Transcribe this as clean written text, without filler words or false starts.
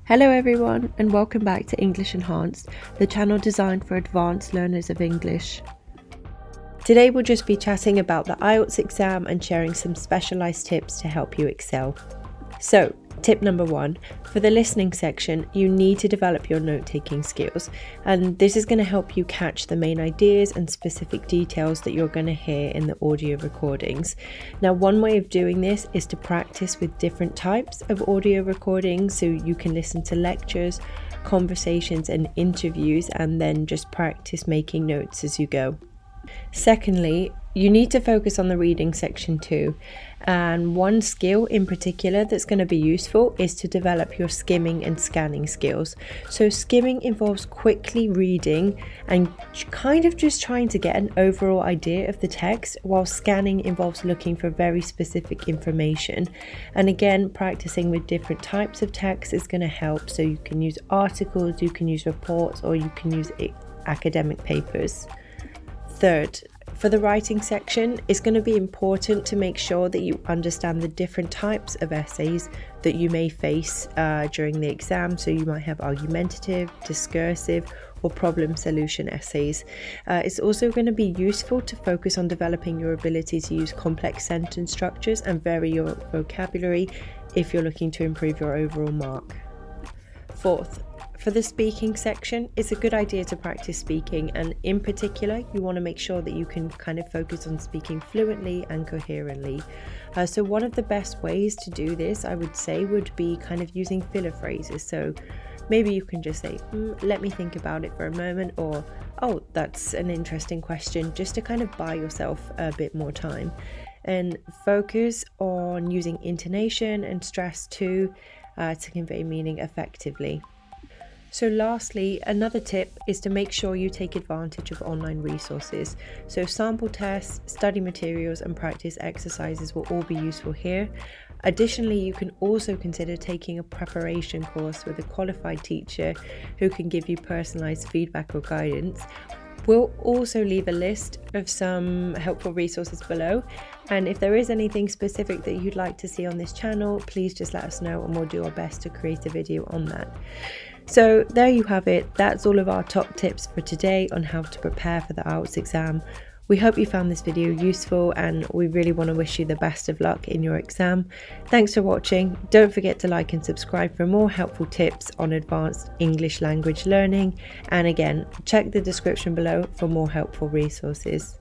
Hello everyone and welcome back to English Enhanced, the channel designed for advanced learners of English. Today we'll just be chatting about the IELTS exam and sharing some specialised tips to help you excel. So, tip number 1, for the listening section, you need to develop your note-taking skills, and this is going to help you catch the main ideas and specific details that you're going to hear in the audio recordings. Now, one way of doing this is to practice with different types of audio recordings, so you can listen to lectures, conversations and interviews, and then just practice making notes as you go. Secondly, you need to focus on the reading section too, and one skill in particular that's going to be useful is to develop your skimming and scanning skills. So skimming involves quickly reading and kind of just trying to get an overall idea of the text, while scanning involves looking for very specific information. And again, practicing with different types of text is going to help, so you can use articles, you can use reports, or you can use academic papers. Third, for the writing section, it's going to be important to make sure that you understand the different types of essays that you may face during the exam. So you might have argumentative, discursive, or problem solution essays. It's also going to be useful to focus on developing your ability to use complex sentence structures and vary your vocabulary if you're looking to improve your overall mark. Fourth, for the speaking section, it's a good idea to practice speaking, and in particular, you want to make sure that you can kind of focus on speaking fluently and coherently. So one of the best ways to do this, I would say, would be kind of using filler phrases. So maybe you can just say, let me think about it for a moment, or, oh, that's an interesting question, just to kind of buy yourself a bit more time. And focus on using intonation and stress too to convey meaning effectively. So lastly, another tip is to make sure you take advantage of online resources. So sample tests, study materials and practice exercises will all be useful here. Additionally, you can also consider taking a preparation course with a qualified teacher who can give you personalised feedback or guidance. We'll also leave a list of some helpful resources below, and if there is anything specific that you'd like to see on this channel, please just let us know and we'll do our best to create a video on that. So there you have it. That's all of our top tips for today on how to prepare for the IELTS exam. We hope you found this video useful, and we really want to wish you the best of luck in your exam. Thanks for watching. Don't forget to like and subscribe for more helpful tips on advanced English language learning. And again, check the description below for more helpful resources.